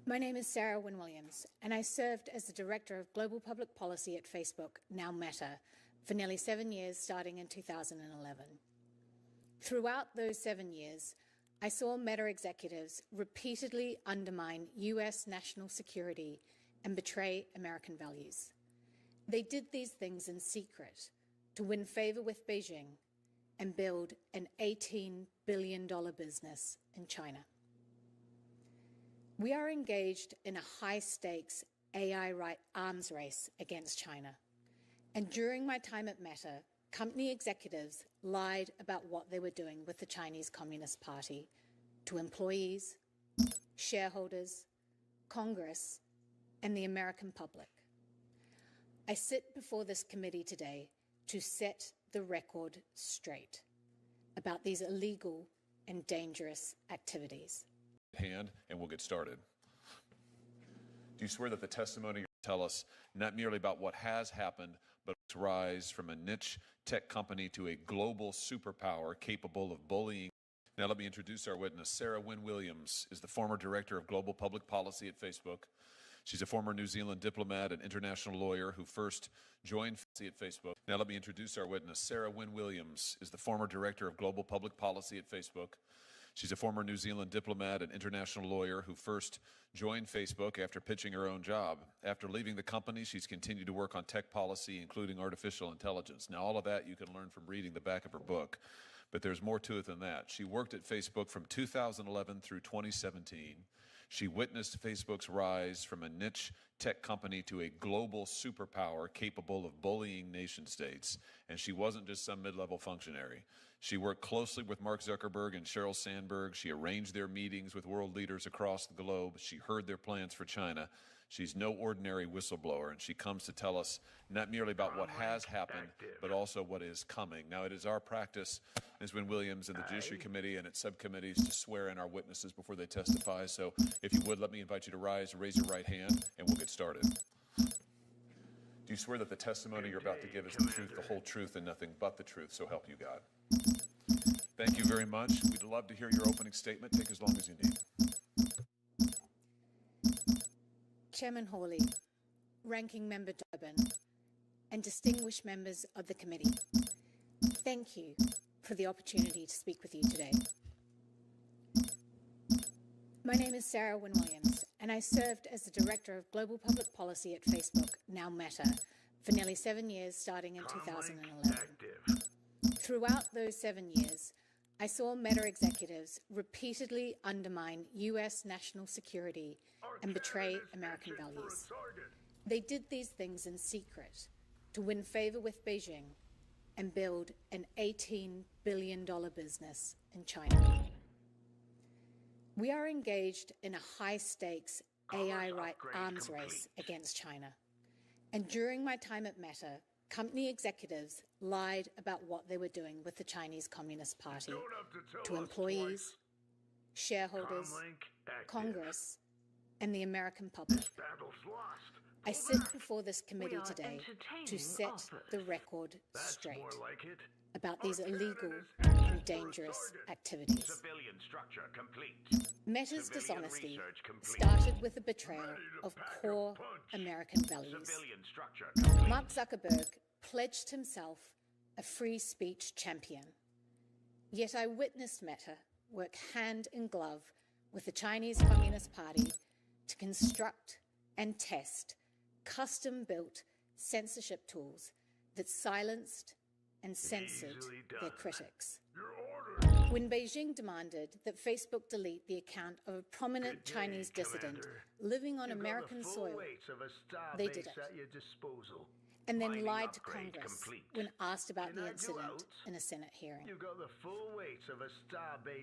My name is Sarah Wynne Williams, and I served as the Director of Global Public Policy at Facebook, now Meta, for nearly 7 years, starting in 2011. Throughout those 7 years, I saw Meta executives repeatedly undermine U.S. national security and betray American values. They did these things in secret to win favor with Beijing and build an $18 billion business in China. We are engaged in a high-stakes AI arms race against China. And during my time at Meta, company executives lied about what they were doing with the Chinese Communist Party to employees, shareholders, Congress, and the American public. I sit before this committee today to set the record straight about these illegal and dangerous activities. Hand, and we'll get started. Do you swear that the testimony you tell us not merely about what has happened, but its rise from a niche tech company to a global superpower capable of bullying? Now let me introduce our witness. Sarah Wynne Williams is the former Director of Global Public Policy at Facebook. She's a former New Zealand diplomat and international lawyer who first joined at Facebook. Now let me introduce our witness. Sarah Wynne Williams is the former Director of Global Public Policy at Facebook. She's a former New Zealand diplomat and international lawyer who first joined Facebook after pitching her own job. After leaving the company, she's continued to work on tech policy, including artificial intelligence. Now, all of that you can learn from reading the back of her book, but there's more to it than that. She worked at Facebook from 2011 through 2017. She witnessed Facebook's rise from a niche tech company to a global superpower capable of bullying nation states. And she wasn't just some mid-level functionary. She worked closely with Mark Zuckerberg and Sheryl Sandberg. She arranged their meetings with world leaders across the globe. She heard their plans for China. She's no ordinary whistleblower, and she comes to tell us not merely about what has happened, but also what is coming. Now, it is our practice, Ms. Wynne Williams, and the Judiciary Committee and its subcommittees to swear in our witnesses before they testify. So if you would, let me invite you to rise, raise your right hand, and we'll get started. Do you swear that the testimony you're about to give is the truth, the whole truth, and nothing but the truth, so help you God? Thank you very much. We'd love to hear your opening statement. Take as long as you need. Chairman Hawley, Ranking Member Durbin, and distinguished members of the committee, thank you for the opportunity to speak with you today. My name is Sarah Wynne Williams, and I served as the Director of Global Public Policy at Facebook, now Meta, for nearly 7 years, starting in 2011. Throughout those 7 years, I saw Meta executives repeatedly undermine U.S. national security and betray American values. They did these things in secret to win favor with Beijing and build an $18 billion business in China. We are engaged in a high-stakes AI arms race against China. And during my time at Meta, company executives lied about what they were doing with the Chinese Communist Party to employees, shareholders, Congress, and the American public. I sit before this committee today to set the record straight about these illegal and dangerous activities. Meta's dishonesty started with the betrayal of core American values. Mark Zuckerberg pledged himself a free speech champion. Yet I witnessed Meta work hand in glove with the Chinese Communist Party to construct and test custom-built censorship tools that silenced and censored their critics. When Beijing demanded that Facebook delete the account of a prominent Chinese dissident living on American soil, they did it, and then lied to Congress when asked about the incident in a Senate hearing.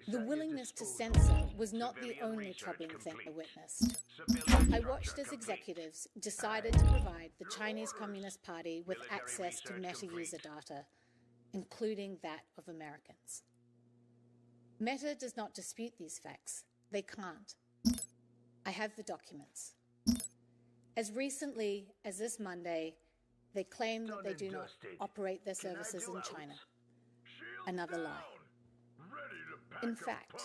The willingness to censor was not the only troubling thing I witnessed. I watched as executives decided to provide the Chinese Communist Party with access to Meta user data, including that of Americans. Meta does not dispute these facts. They can't. I have the documents. As recently as this Monday, they claim that they do not operate their services in China. Another lie. In fact,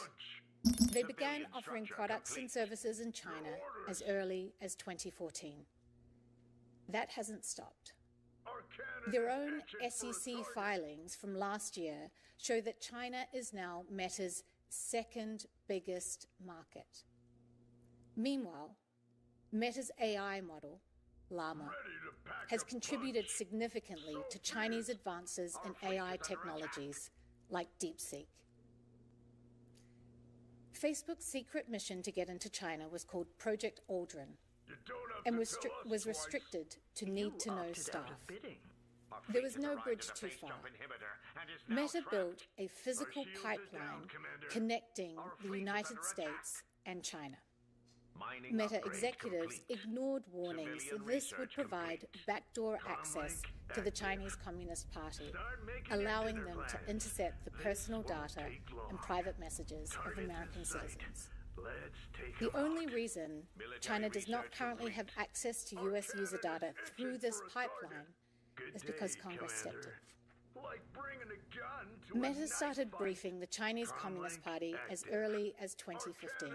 They began offering products and services in China as early as 2014. That hasn't stopped. Their own SEC filings from last year show that China is now Meta's second biggest market. Meanwhile, Meta's AI model, Llama, has contributed significantly to Chinese advances in AI technologies like DeepSeek. Facebook's secret mission to get into China was called Project Aldrin and was restricted to need-to-know staff. There was no bridge too far. Meta built a physical pipeline connecting the United States and China. Meta executives ignored warnings that this would provide backdoor access to the Chinese Communist Party, allowing them to intercept the personal data and private messages of American citizens. The only reason China does not currently have access to U.S. user data through this pipeline is because Congress stepped in. Meta started briefing the Chinese Communist Party as early as 2015.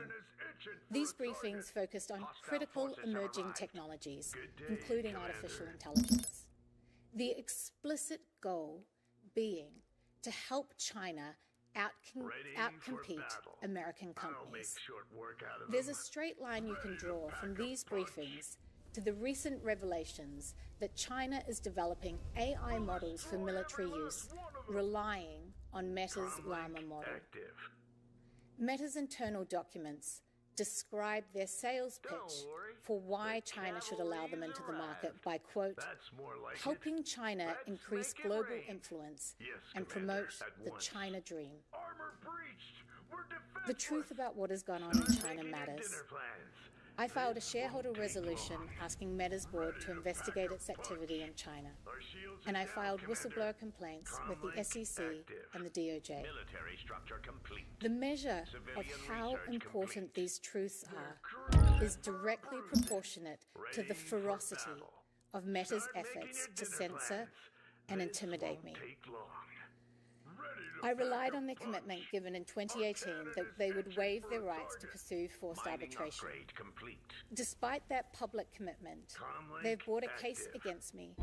These briefings focused on critical emerging technologies, including artificial intelligence. The explicit goal being to help China outcompete American companies. There's a straight line you can draw from these briefings to the recent revelations that China is developing AI models for military use, relying on Meta's Llama model. Meta's internal documents describe their sales pitch for why China should allow them into the market by, quote, helping China increase global influence and promote the China dream. The truth about what has gone on in China matters. I filed a shareholder resolution asking Meta's board to investigate its activity in China, and I filed whistleblower complaints with the SEC and the DOJ. The measure of how important these truths are is directly proportionate to the ferocity of Meta's efforts to censor and intimidate me. I relied on their commitment given in 2018 that they would waive their rights to pursue forced arbitration. Despite that public commitment, they've brought a case against me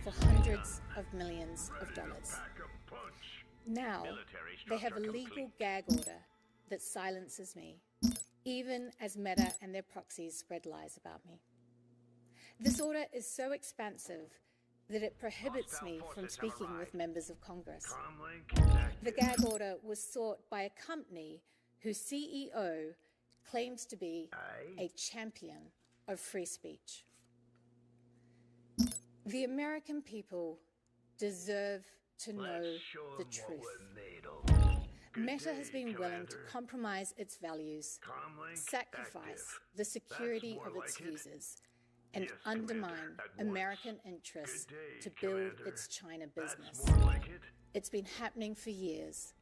for hundreds of millions of dollars. Now, they have a legal gag order that silences me, even as Meta and their proxies spread lies about me. This order is so expansive that it prohibits me from speaking with members of Congress. The gag order was sought by a company whose CEO claims to be a champion of free speech. The American people deserve to know the truth. Meta has been willing to compromise its values, sacrifice the security of its users, and undermine American interests to build its China business. It's been happening for years,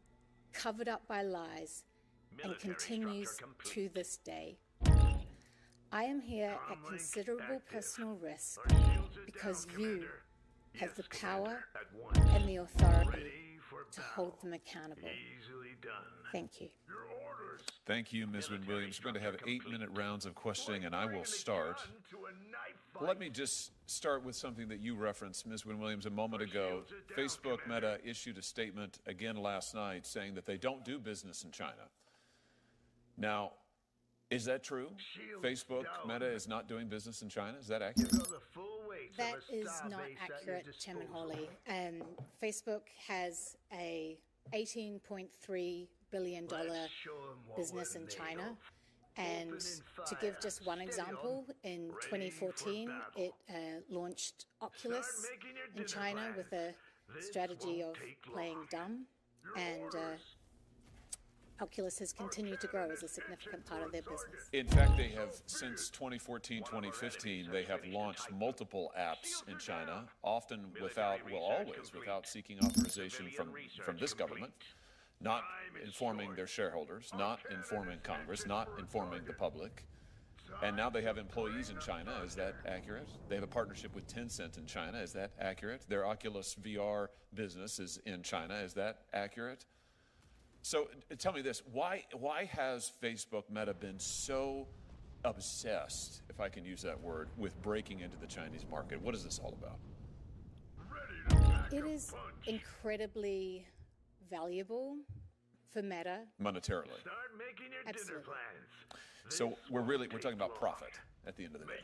covered up by lies, and continues to this day. I am here at considerable personal risk because you have the power and the authority to hold them accountable. Thank you. Thank you, Ms. Wynne-Williams. We're going to have 8-minute rounds of questioning, and I will start. Let me just start with something that you referenced, Ms. Wynne-Williams, a moment ago. Facebook Meta issued a statement again last night saying that they don't do business in China. Now, is that true? Facebook Meta is not doing business in China? Is that accurate? That is not accurate, Chairman Hawley. Facebook has a $18.3 billion business in China. And to give just one example, in 2014, it launched Oculus in China with a strategy of playing dumb. And Oculus has continued to grow as a significant part of their business. In fact, they have, since 2014, 2015, they have launched multiple apps in China, often without, well, always without seeking authorization from this government, not informing their shareholders, not informing Congress, not informing the public. And now they have employees in China. Is that accurate? They have a partnership with Tencent in China. Is that accurate? Their Oculus VR business is in China. Is that accurate? So tell me this, why has Facebook Meta been so obsessed, if I can use that word, with breaking into the Chinese market? What is this all about? It is incredibly valuable for Meta. Monetarily. Start making your dinner plans. So we're talking about profit at the end of the day.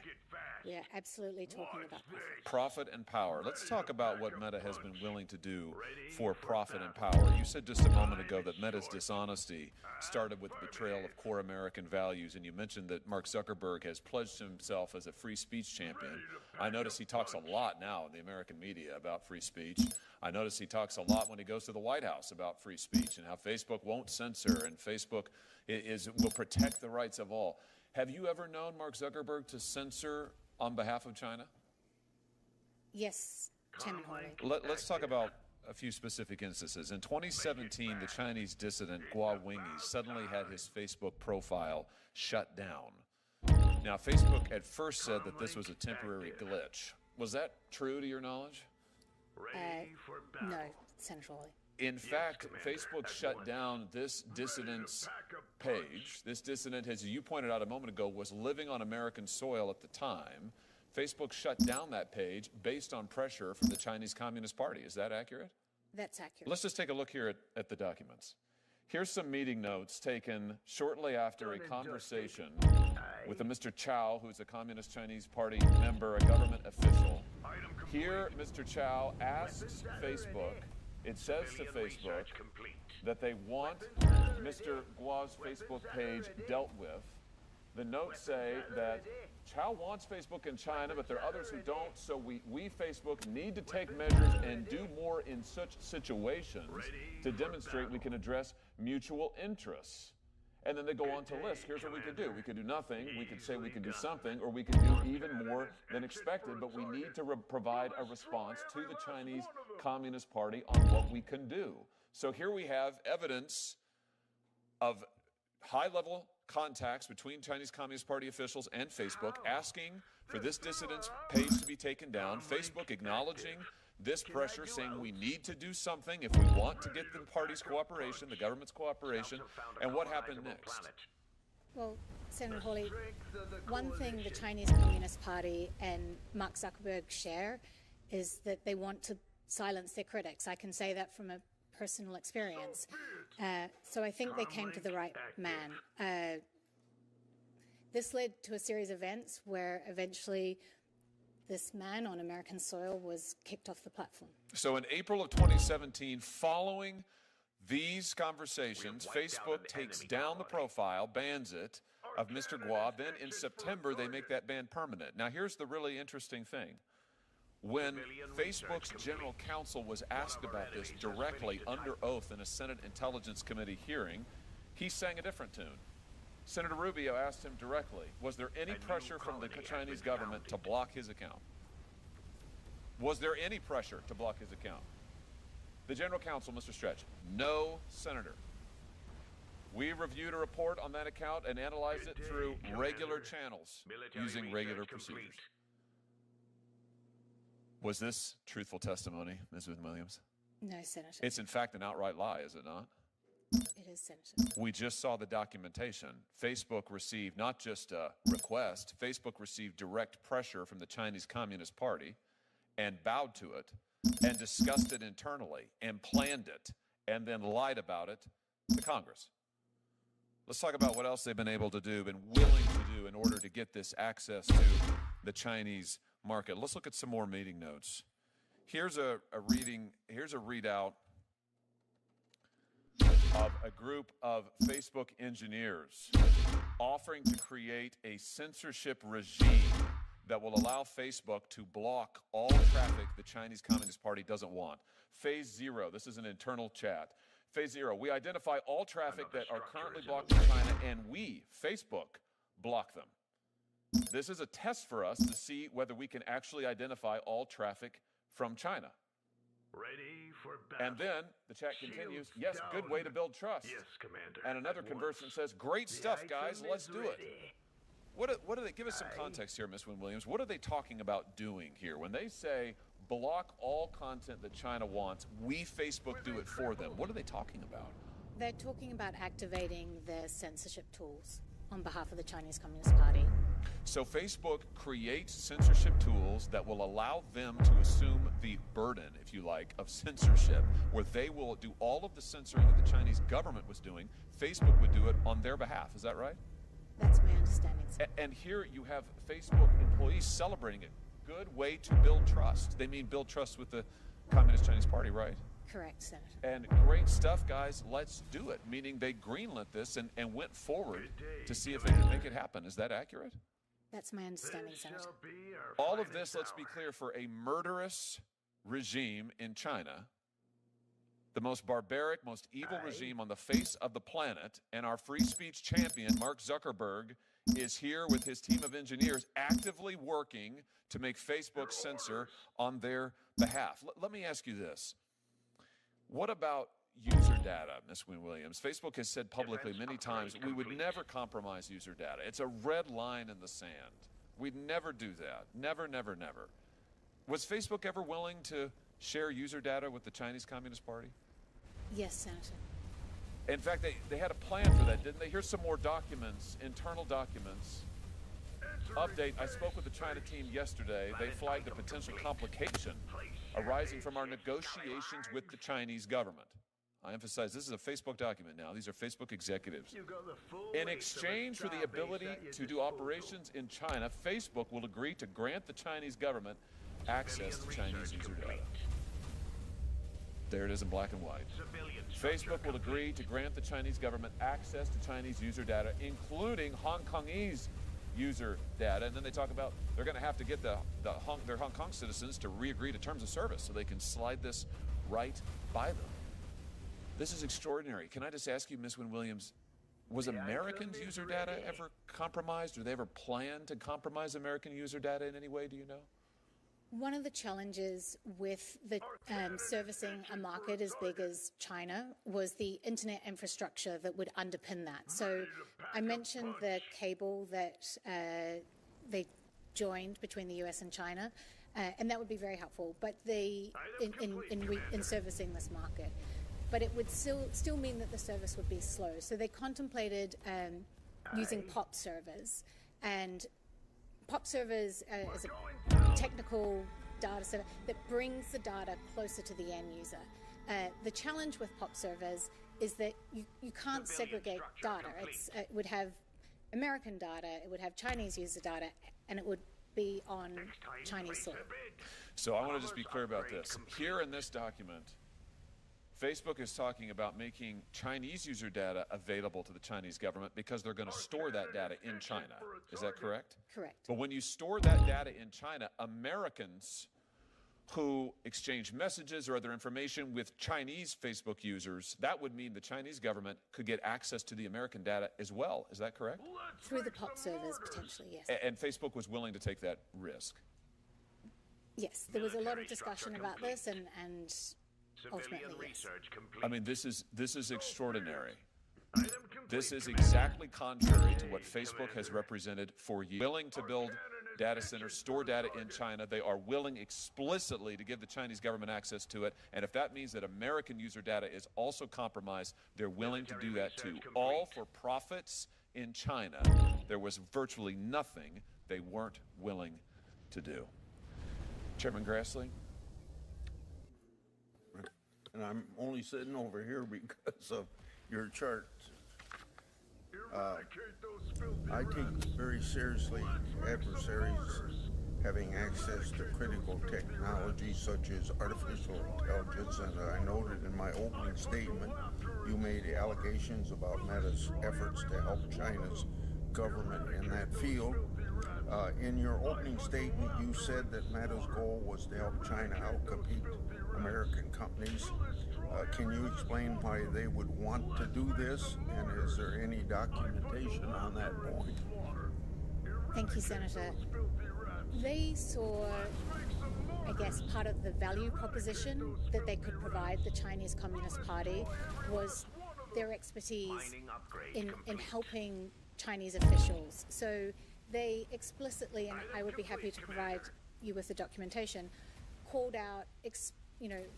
We are absolutely talking about Profit and power. Let's talk about what Meta has been willing to do for profit and power. You said just a moment ago that Meta's dishonesty started with the betrayal of core American values, and you mentioned that Mark Zuckerberg has pledged himself as a free speech champion. I notice he talks a lot now in the American media about free speech. I notice he talks a lot when he goes to the White House about free speech and how Facebook won't censor and Facebook will protect the rights of all. Have you ever known Mark Zuckerberg to censor on behalf of China? Yes, Chairman Hawley. Let's talk about a few specific instances. In 2017, the Chinese dissident Guo Wengyi suddenly had his Facebook profile shut down. Now, Facebook at first said that this was a temporary glitch. Was that true to your knowledge? No, Senator Hawley. In fact, Facebook shut down this dissident's page. This dissident, as you pointed out a moment ago, was living on American soil at the time. Facebook shut down that page based on pressure from the Chinese Communist Party. Is that accurate? That's accurate. Let's just take a look here at the documents. Here's some meeting notes taken shortly after a conversation with a Mr. Chow, who's a Communist Chinese Party member, a government official. Here, Mr. Chow asks Facebook, it says to Facebook that they want Mr. Guo's Facebook page dealt with. The notes say that Chow wants Facebook in China, but there are others who don't, so we Facebook, need to take measures and do more in such situations to demonstrate we can address mutual interests. And then they go on to list, here's what we could do. We could do nothing, we could say we could do something, or we could do even more than expected, but we need to provide a response to the Chinese Communist Party on what we can do. So here we have evidence of high-level contacts between Chinese Communist Party officials and Facebook asking for this dissident's page to be taken down, Facebook acknowledging this pressure, saying we need to do something if we want to get the party's cooperation, the government's cooperation. And what happened next? Well, Senator Hawley, one thing the Chinese Communist Party and Mark Zuckerberg share is that they want to silence their critics. I can say that from a personal experience. So I think they came to the right man. This led to a series of events where eventually this man on American soil was kicked off the platform. So in April of 2017, following these conversations, Facebook takes down the profile, bans it, of Mr. Guo. Then in September, they make that ban permanent. Now, here's the really interesting thing. When Facebook's general counsel was asked about this directly under oath in a Senate Intelligence Committee hearing, he sang a different tune. Senator Rubio asked him directly, was there any pressure from the Chinese government to block his account? Was there any pressure to block his account? The general counsel, Mr. Stretch, no, Senator. We reviewed a report on that account and analyzed it through regular channels using regular procedures. Was this truthful testimony, Ms. Williams? No, Senator. It's in fact an outright lie, is it not? It is, Senator. We just saw the documentation. Facebook received not just a request, Facebook received direct pressure from the Chinese Communist Party and bowed to it and discussed it internally and planned it and then lied about it to Congress. Let's talk about what else they've been able to do and willing to do in order to get this access to the Chinese market. Let's look at some more meeting notes. Here's a readout of a group of Facebook engineers offering to create a censorship regime that will allow Facebook to block all traffic the Chinese Communist Party doesn't want. Phase 0, this is an internal chat. Phase 0, we identify all traffic that are currently blocked in China and we, Facebook, block them. This is a test for us to see whether we can actually identify all traffic from China. Ready for battle. And then the chat continues, yes, good way to build trust. Yes, Commander. And another conversant says, great stuff, guys, let's do it. What do they, give us some context here, Ms. Wynne-Williams. What are they talking about doing here? When they say block all content that China wants, we, Facebook, do it for them. What are they talking about? They're talking about activating their censorship tools on behalf of the Chinese Communist Party. So Facebook creates censorship tools that will allow them to assume the burden, if you like, of censorship, where they will do all of the censoring that the Chinese government was doing. Facebook would do it on their behalf. Is that right? That's my understanding, sir. And here you have Facebook employees celebrating it. Good way to build trust. They mean build trust with the Communist Chinese Party, right? Correct, Senator. And great stuff, guys. Let's do it. Meaning they greenlit this and went forward to see if they could make it happen. Is that accurate? That's my understanding, Senator. All of this, let's be clear, for a murderous regime in China, the most barbaric, most evil regime on the face of the planet, and our free speech champion, Mark Zuckerberg, is here with his team of engineers actively working to make Facebook censor on their behalf. Let me ask you this. What about user data, Ms. Wynne-Williams? Facebook has said publicly many times we would never compromise user data. It's a red line in the sand. We'd never do that. Never, never, never. Was Facebook ever willing to share user data with the Chinese Communist Party? Yes, Senator. In fact, they had a plan for that, didn't they? Here's some more documents, internal documents. Update, I spoke with the China team yesterday. They flagged a potential complication arising from our negotiations with the Chinese government. I emphasize this is a Facebook document now. These are Facebook executives. In exchange for the ability to do operations in China, Facebook will agree to grant the Chinese government access to Chinese user data. There it is in black and white. Facebook will agree to grant the Chinese government access to Chinese user data, including Hong Kongese user data. And then they talk about they're going to have to get their Hong Kong citizens to re-agree to terms of service so they can slide this right by them. This is extraordinary. Can I just ask you, Ms. Wynne-Williams, was Americans' user data ever compromised? Or they ever planned to compromise American user data in any way? Do you know? One of the challenges with the servicing a market as big as China was the internet infrastructure that would underpin that. So I mentioned the cable that they joined between the US and China, and that would be very helpful. But in servicing this market, but it would still mean that the service would be slow. So they contemplated using POP servers, and POP servers is a technical data server that brings the data closer to the end user. The challenge with POP servers is that you can't segregate data. It would have American data, it would have Chinese user data, and it would be on Chinese soil. So I want to just be clear about this. Here in this document, Facebook is talking about making Chinese user data available to the Chinese government because they're going to store that data in China. Is that correct? Correct. But when you store that data in China, Americans who exchange messages or other information with Chinese Facebook users, that would mean the Chinese government could get access to the American data as well. Is that correct? Through the POP servers, potentially, yes. And Facebook was willing to take that risk? Yes, there was a lot of discussion about this, and ultimately, yes. I mean, this is extraordinary. This is exactly contrary to what Facebook has represented for years. Willing to build data centers, store data in China. They are willing explicitly to give the Chinese government access to it. And if that means that American user data is also compromised, they're willing to do that too. All for profits in China. There was virtually nothing they weren't willing to do. Chairman Grassley? And I'm only sitting over here because of your chart. I take very seriously adversaries having access to critical technology such as artificial intelligence, and I noted in my opening statement you made allegations about Meta's efforts to help China's government in that field. In your opening statement, you said that Meta's goal was to help China outcompete American companies. Can you explain why they would want to do this, and is there any documentation on that point? Thank you, Senator. They saw, I guess, part of the value proposition that they could provide the Chinese Communist Party was their expertise in helping Chinese officials. So they explicitly, and I would be happy to provide you with the documentation, called out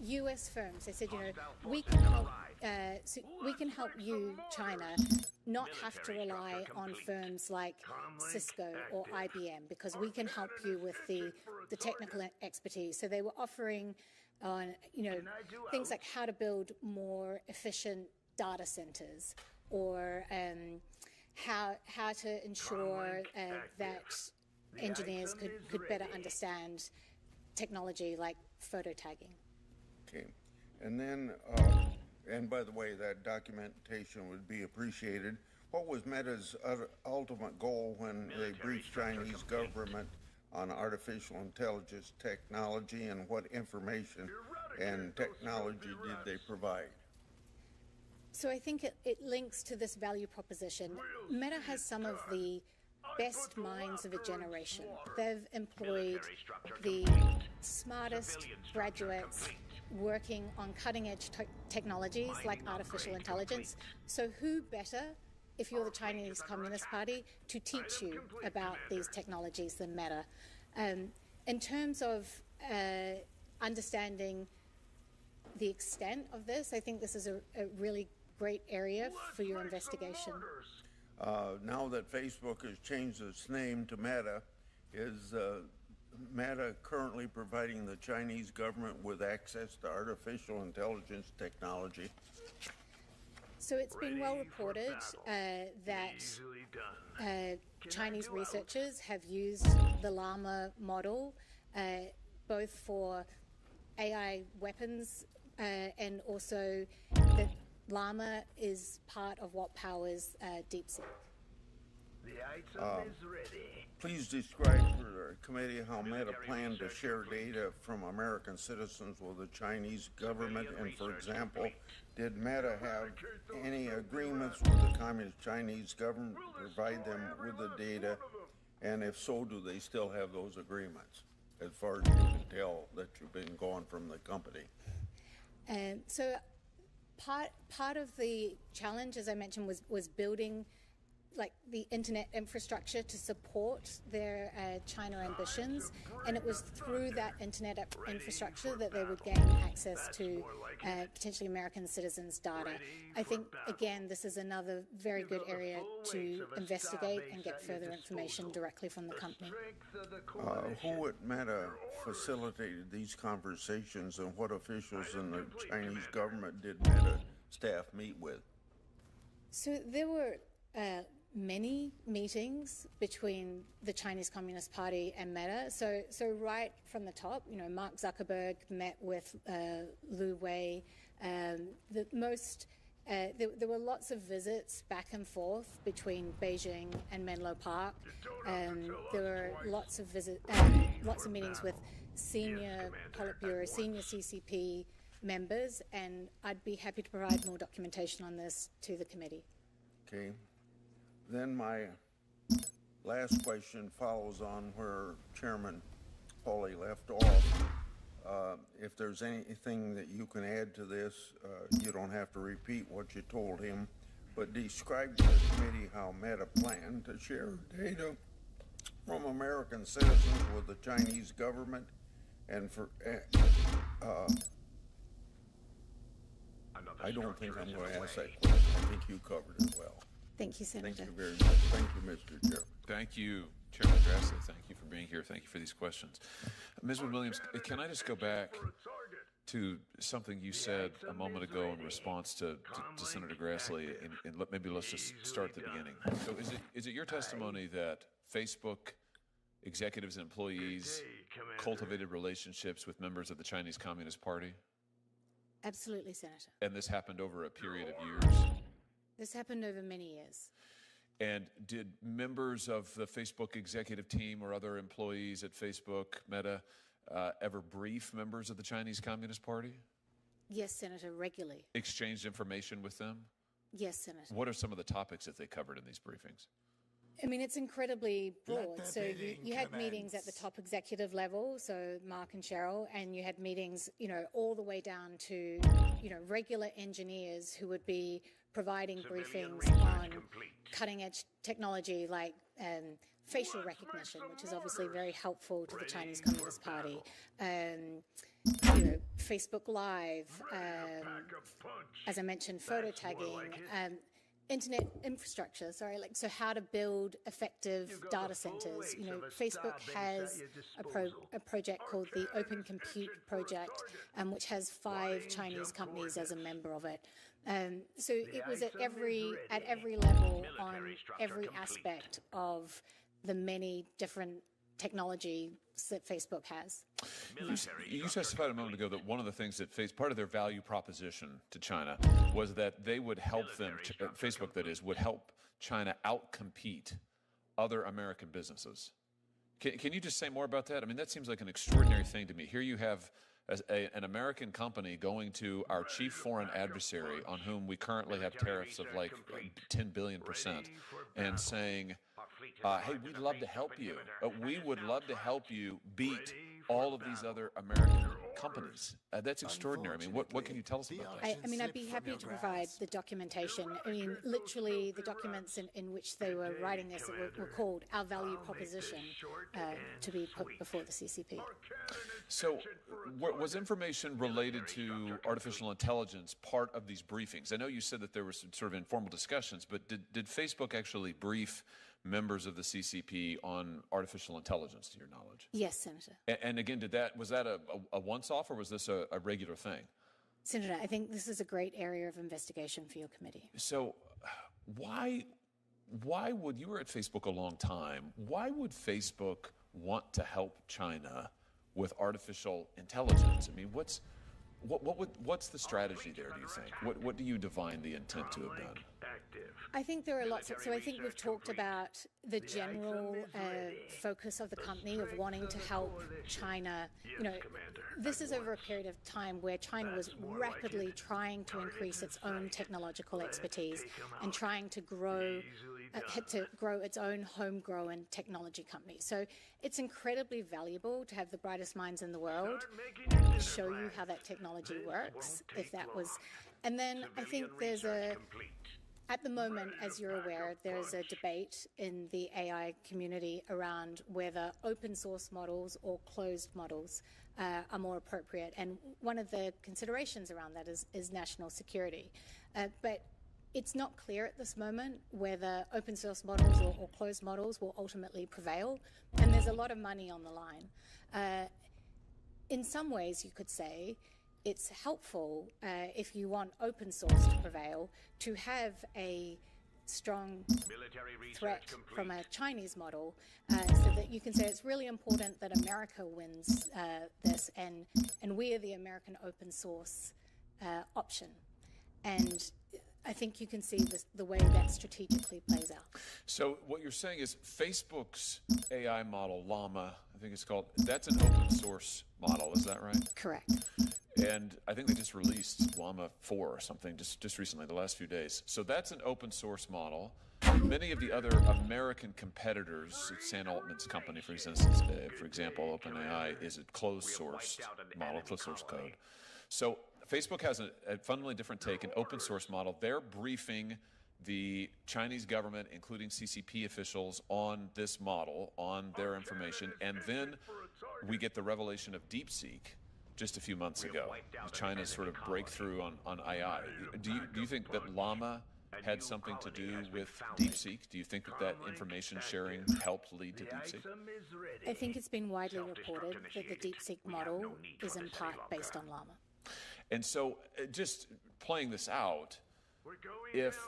U.S. firms. They said, we can help so we can help you, China, not have to rely on firms like Cisco or IBM, because we can help you with the technical expertise. So they were offering on, things like how to build more efficient data centers, or how to ensure that engineers could better understand technology like photo tagging. Okay. And then, and by the way, that documentation would be appreciated. What was Meta's ultimate goal when they briefed Chinese government on artificial intelligence technology, and what information and technology did they provide? So I think it links to this value proposition. Meta has some of the best minds of a generation. They've employed the smartest graduates working on cutting-edge technologies like artificial intelligence. So who better, if you're the Chinese Communist Party, to teach you about these technologies than Meta? In terms of understanding the extent of this, I think this is a really great area for your investigation. Now that Facebook has changed its name to Meta, is Meta currently providing the Chinese government with access to artificial intelligence technology? So it's been well reported that Chinese researchers have used the Llama model both for AI weapons and also that Llama is part of what powers DeepSeek. The item is ready. Please describe for the committee how Meta planned to share data from American citizens with the Chinese government, and for example, did Meta have any agreements with the Communist Chinese government to provide them with the data, and if so, do they still have those agreements, as far as you can tell that you've been gone from the company? So part of the challenge, as I mentioned, was building like the internet infrastructure to support their China ambitions, and it was through that internet infrastructure that they would gain access to potentially American citizens' data. I think, again, this is another very good area to investigate and get further information directly from the company. Who at Meta facilitated these conversations, and what officials in the Chinese government did Meta staff meet with? So there were many meetings between the Chinese Communist Party and Meta. So right from the top, Mark Zuckerberg met with Lu Wei. There were lots of visits back and forth between Beijing and Menlo Park. There were lots of meetings with senior Politburo, senior CCP members, and I'd be happy to provide more documentation on this to the committee. Okay. Then my last question follows on where Chairman Pauly left off. If there's anything that you can add to this, you don't have to repeat what you told him, but describe to the committee how Meta planned to share data from American citizens with the Chinese government, and for I don't think I'm going to ask that question. I think you covered it well. Thank you, Senator. Thank you very much. Thank you, Mr. Chairman. Thank you, Chairman Grassley. Thank you for being here. Thank you for these questions. Ms. Williams, can I just go back to something you said a moment ago in response to Senator Grassley, and maybe let's just start at the beginning. So is it your testimony that Facebook executives and employees cultivated relationships with members of the Chinese Communist Party? Absolutely, Senator. And this happened over a period of years? This happened over many years. And did members of the Facebook executive team or other employees at Facebook, Meta, ever brief members of the Chinese Communist Party? Yes, Senator, regularly. Exchanged information with them? Yes, Senator. What are some of the topics that they covered in these briefings? I mean, it's incredibly broad. So you had meetings at the top executive level, so Mark and Cheryl, and you had meetings, all the way down to, regular engineers who would be providing briefings on cutting-edge technology like facial recognition, which is obviously very helpful to the Chinese Communist Party. Facebook Live, as I mentioned, photo tagging, internet infrastructure, so how to build effective data centers. Facebook has a project called the Open Compute Project, which has 5 Chinese companies as a member of it. So it was at every level, on every aspect of the many different technology that Facebook has. You testified a moment ago that one of the things that part of their value proposition to China was that they would help them, Facebook that is, would help China outcompete other American businesses. Can you just say more about that? I mean, that seems like an extraordinary thing to me. Here you have an American company going to our chief foreign adversary, on whom we currently have tariffs of like 10 billion%, and saying, hey, we'd love to help you. We would love to help you beat all of these other American companies. That's extraordinary. I mean, what can you tell us about that? I mean, I'd be happy to provide the documentation. I mean, literally, the documents in which they were writing this were called our value proposition to be put before the CCP. So, was information related to artificial intelligence part of these briefings? I know you said that there were some sort of informal discussions, but did Facebook actually brief members of the CCP on artificial intelligence, to your knowledge? Yes, Senator. And again, was that a once-off, or was this a regular thing? Senator, I think this is a great area of investigation for your committee. So why would, you were at Facebook a long time, why would Facebook want to help China with artificial intelligence? I mean, what's the strategy there, do you think? What do you divine the intent to have done? I think there are lots of, so I think we've talked about the general focus of the company of wanting to help China. This is over a period of time where China was rapidly trying to increase its own technological expertise and trying to grow its own homegrown technology company. So it's incredibly valuable to have the brightest minds in the world show you how that technology works, if that was. And then I think at the moment, as you're aware, there's a debate in the AI community around whether open source models or closed models are more appropriate. And one of the considerations around that is national security. But it's not clear at this moment whether open source models or closed models will ultimately prevail. And there's a lot of money on the line. In some ways, you could say, it's helpful, if you want open source to prevail, to have a strong threat from a Chinese model, so that you can say it's really important that America wins this, and we are the American open source option. And I think you can see the way that strategically plays out. So what you're saying is Facebook's AI model, Llama, I think it's called, that's an open source model, is that right? Correct. And I think they just released Llama 4 or something just recently, the last few days. So that's an open source model. Many of the other American competitors, Sam Altman's company, for example, OpenAI, is a closed source model, closed source code. So Facebook has a fundamentally different take, an open source model. They're briefing the Chinese government, including CCP officials, on this model, on their information. And then we get the revelation of DeepSeek just a few months ago, China's sort of breakthrough on AI. Do you think that Llama had something to do with DeepSeek? Do you think that information sharing helped lead to DeepSeek? I think it's been widely reported that the DeepSeek model is in part based on Llama. And so, just playing this out, if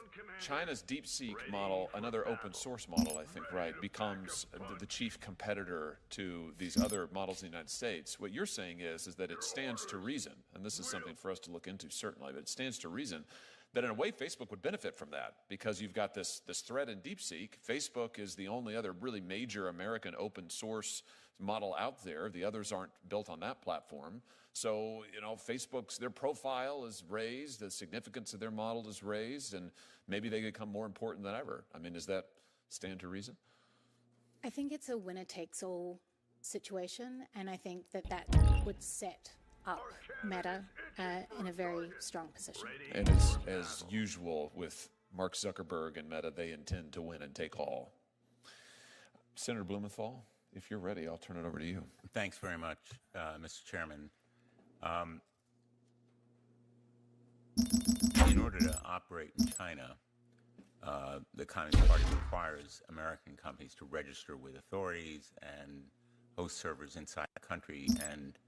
China's DeepSeek model, another open source model, I think, right, becomes the chief competitor to these other models in the United States, what you're saying is that it stands to reason, and this is something for us to look into certainly, but it stands to reason that in a way Facebook would benefit from that, because you've got this threat in DeepSeek. Facebook is the only other really major American open source model out there. The others aren't built on that platform. So, Facebook's, their profile is raised, the significance of their model is raised, and maybe they become more important than ever. I mean, does that stand to reason? I think it's a winner-takes-all situation, and I think that would set up Meta in a very strong position. And as usual with Mark Zuckerberg and Meta, they intend to win and take all. Senator Blumenthal, if you're ready, I'll turn it over to you. Thanks very much, Mr. Chairman. In order to operate in China, the Communist Party requires American companies to register with authorities and host servers inside the country. And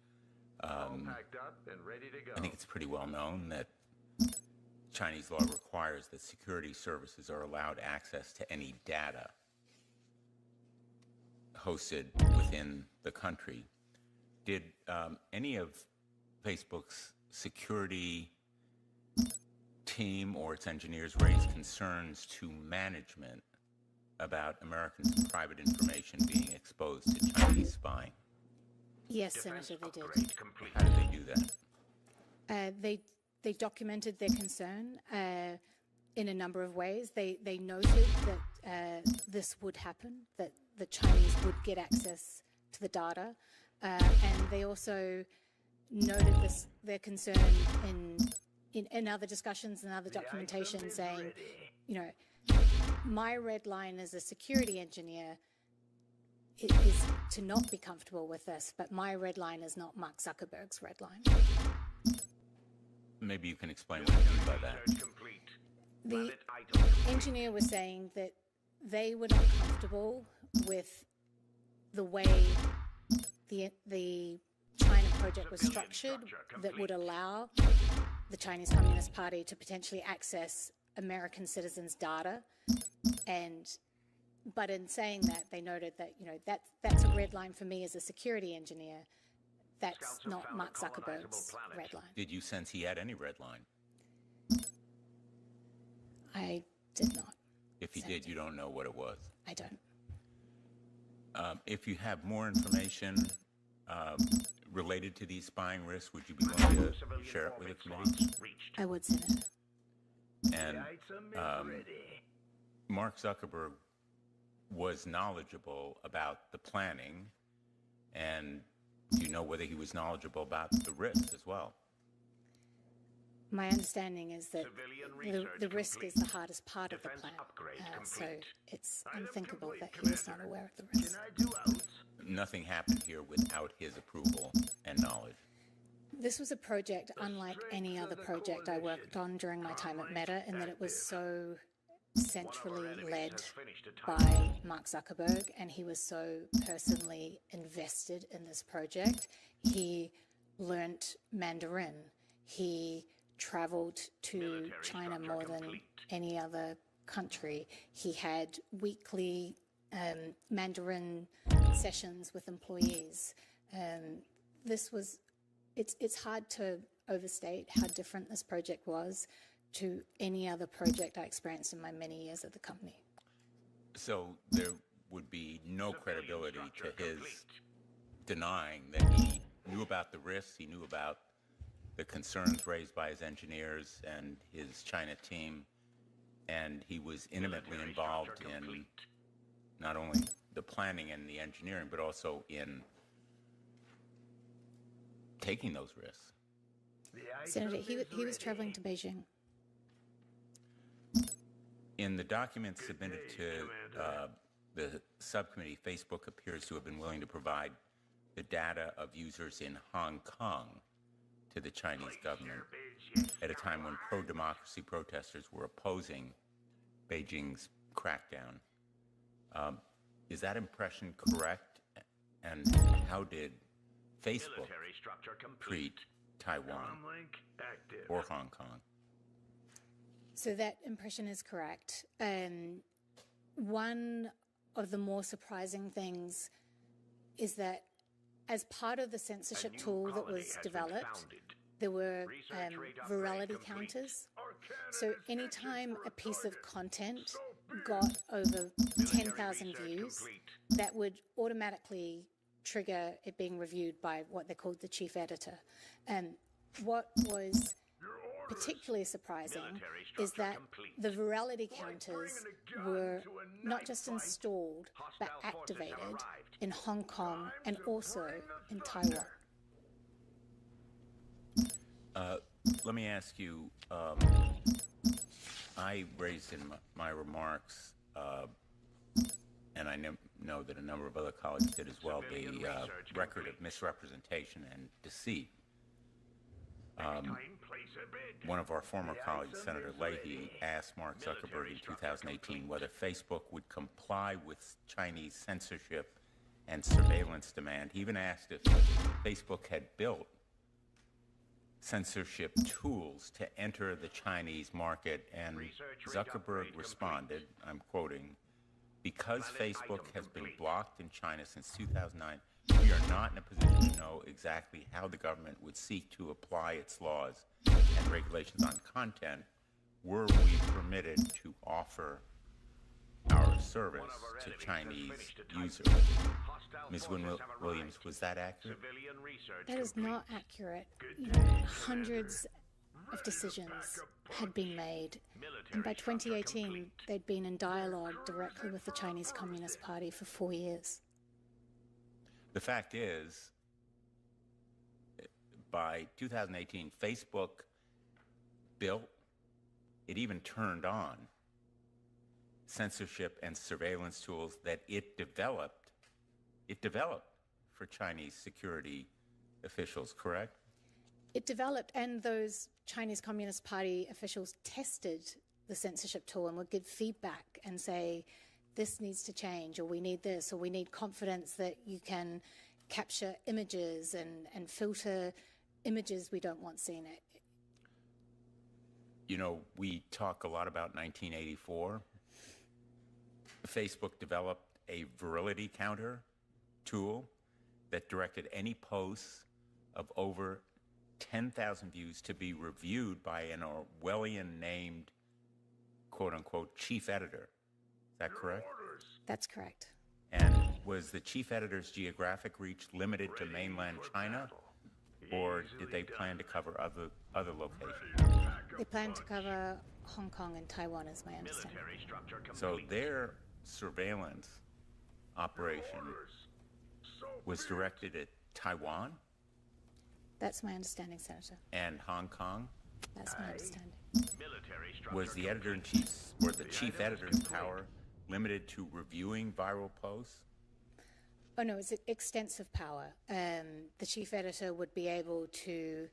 All packed up and ready to go. I think it's pretty well known that Chinese law requires that security services are allowed access to any data hosted within the country. Did any of Facebook's security team or its engineers raise concerns to management about Americans' private information being exposed to Chinese spying? Yes, Defense Senator, they did. upgrade complete. How did they do that? They documented their concern in a number of ways. They noted that this would happen, that the Chinese would get access to the data, and they also noted their concern in other discussions and other documentation, saying, you know, my red line as a security engineer is to not be comfortable with this, but my red line is not Mark Zuckerberg's red line. Maybe you can explain what you mean by that. Research complete. The Pilot item complete. engineer was saying that they were not comfortable with the way the China project was structured that would allow the Chinese Communist Party to potentially access American citizens' data. But in saying that, they noted that, you know, that's a red line for me as a security engineer. That's Scouts have not found a Mark colonizable Zuckerberg's planet. red line. Did you sense he had any red line? I did not. If he did, you don't know what it was. I don't. If you have more information related to these spying risks, would you be willing to Civilian share it with the forming committee? slots reached. I would, Senator. And The item is ready. Mark Zuckerberg was knowledgeable about the planning, and do you know whether he was knowledgeable about the risks as well? My understanding is that Civilian the research risk is complete. the hardest part of the Defense plan. upgrade So complete. it's Item unthinkable complete, that he was not Commander. aware of the Can risk. I do out? Nothing happened here without his approval and knowledge. This was a project unlike any other project I worked on during my time at Meta, in that it was so centrally led by Mark Zuckerberg, and he was so personally invested in this project. He learnt Mandarin. He traveled to Military China structure more than complete. any other country. He had weekly Mandarin sessions with employees. It's hard to overstate how different this project was to any other project I experienced in my many years at the company. So there would be no credibility to structure his complete. denying that he knew about the risks, he knew about the concerns raised by his engineers and his China team, and he was intimately Military involved structure in complete. not only the planning and the engineering, but also in taking those risks. The item Senator, is he was ready. traveling to Beijing. In the documents submitted day, to Commander. the subcommittee, Facebook appears to have been willing to provide the data of users in Hong Kong to the Chinese government at a time when pro-democracy protesters were opposing Beijing's crackdown. Is that impression correct? And how did Facebook Military structure complete. treat Taiwan Comlink active. or Hong Kong? So that impression is correct. One of the more surprising things is that as part of the A censorship new tool that colony was has been developed, founded. there were Research rate upgrade virality complete. counters. Our So candidates anytime searching for a piece of target. content So big. got over Military 10,000 research views, complete. that would automatically trigger it being reviewed by what they called the chief editor. What was Your orders. particularly surprising Military is structure that complete. the virality Like counters bringing a gun were to a not knife just fight. installed but Hostile forces have activated arrived. in Hong Kong Time and to also bring the in structure. Taiwan. Let me ask you, I raised in my remarks, and I know that a number of other colleagues did as well, the record of misrepresentation and deceit. One of our former colleagues, Senator Leahy, asked Mark Zuckerberg in 2018 whether Facebook would comply with Chinese censorship and surveillance demand. He even asked if Facebook had built censorship tools to enter the Chinese market, and Zuckerberg responded, I'm quoting, "Because Facebook has been blocked in China since 2009, we are not in a position to know exactly how the government would seek to apply its laws and regulations on content were we permitted to offer our service to Chinese users." Ms. Williams, was that accurate? That is not accurate. Hundreds of decisions had been made, and by 2018, they'd been in dialogue directly with the Chinese Communist Party for 4 years. The fact is, by 2018, Facebook built, it even turned on censorship and surveillance tools that it developed for Chinese security officials, correct? It developed, and those Chinese Communist Party officials tested the censorship tool and would give feedback and say, this needs to change, or we need this, or we need confidence that you can capture images and filter images we don't want seen. You know, we talk a lot about 1984. Facebook developed a virility counter tool that directed any posts of over 10,000 views to be reviewed by an Orwellian-named, quote-unquote, chief editor. Is that correct? That's correct. And was the chief editor's geographic reach limited to mainland China, or did they plan to cover other locations? They plan to cover Hong Kong and Taiwan, is my understanding. So their surveillance operation was directed at Taiwan? That's my understanding, Senator. And Hong Kong? That's my understanding. Was the editor-in-chief's, or the chief editor's power limited to reviewing viral posts? Oh, no, it's extensive power. The chief editor would be able to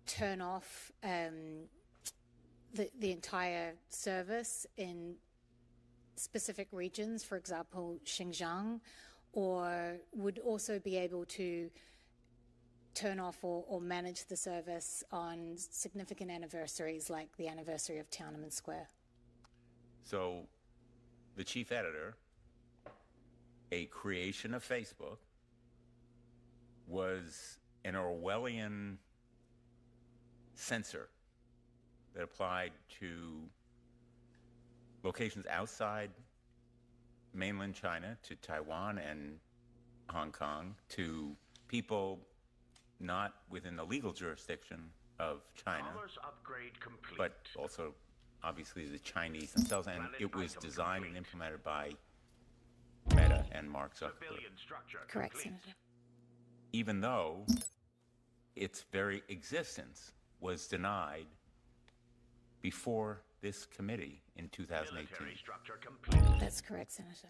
turn off the entire service in specific regions, for example, Xinjiang, or would also be able to turn off or manage the service on significant anniversaries like the anniversary of Tiananmen Square. So the chief editor, a creation of Facebook, was an Orwellian censor that applied to locations outside mainland China, to Taiwan and Hong Kong, to people not within the legal jurisdiction of China, but also obviously the Chinese themselves, and it was designed and implemented by Meta and Mark Zuckerberg. Correct, Senator. Even though its very existence was denied before this committee in 2018. That's correct, Senator.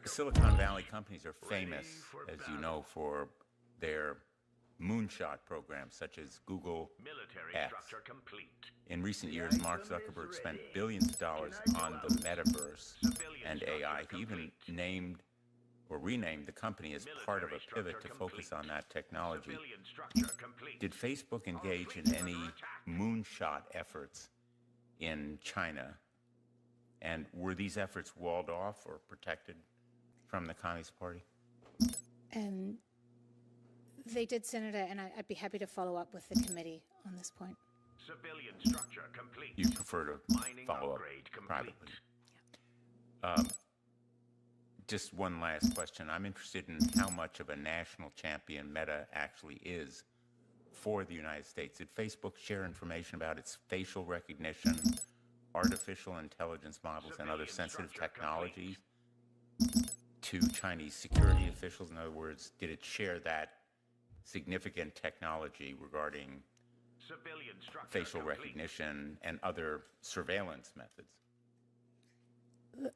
Silicon Valley companies are famous, as you know, for their moonshot programs, such as Google X. In recent years, Mark Zuckerberg spent billions of dollars on the metaverse and AI. He even named or renamed the company as part of a pivot to focus on that technology. Did Facebook engage in any moonshot efforts in China? And were these efforts walled off or protected from the Communist Party? They did, Senator, and I'd be happy to follow up with the committee on this point. Civilian structure complete. You prefer to follow up privately? Yeah. Just one last question. I'm interested in how much of a national champion Meta actually is for the United States. Did Facebook share information about its facial recognition, artificial intelligence models, and other sensitive technologies to Chinese security officials? In other words, did it share that significant technology regarding facial recognition and other surveillance methods?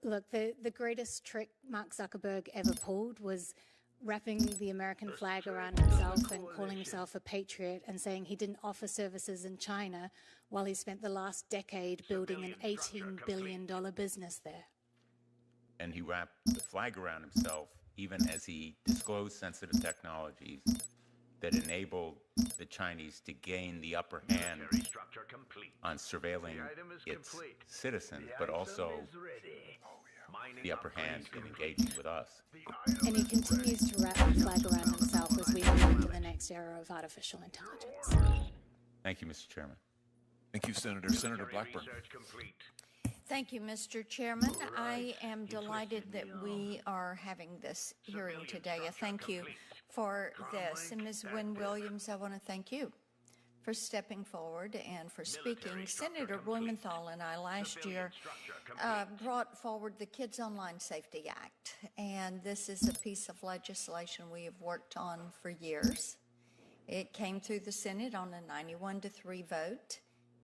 Look, the greatest trick Mark Zuckerberg ever pulled was wrapping the American flag around himself and calling himself a patriot and saying he didn't offer services in China while he spent the last decade building an $18 billion business there. And he wrapped the flag around himself even as he disclosed sensitive technologies that enabled the Chinese to gain the upper hand on surveilling its citizens, but also the upper hand in engaging with us. And he continues to wrap the flag around himself as we move into the next era of artificial intelligence. Thank you, Mr. Chairman. Thank you, Senator. Senator Blackburn. Thank you, Mr. Chairman. I am delighted that we are having this hearing today. I thank you for this. And Ms. Wynne Williams, I want to thank you for stepping forward and for speaking. Senator Blumenthal and I last year brought forward the Kids Online Safety Act, and this is a piece of legislation we have worked on for years. It came through the Senate on a 91-3 vote.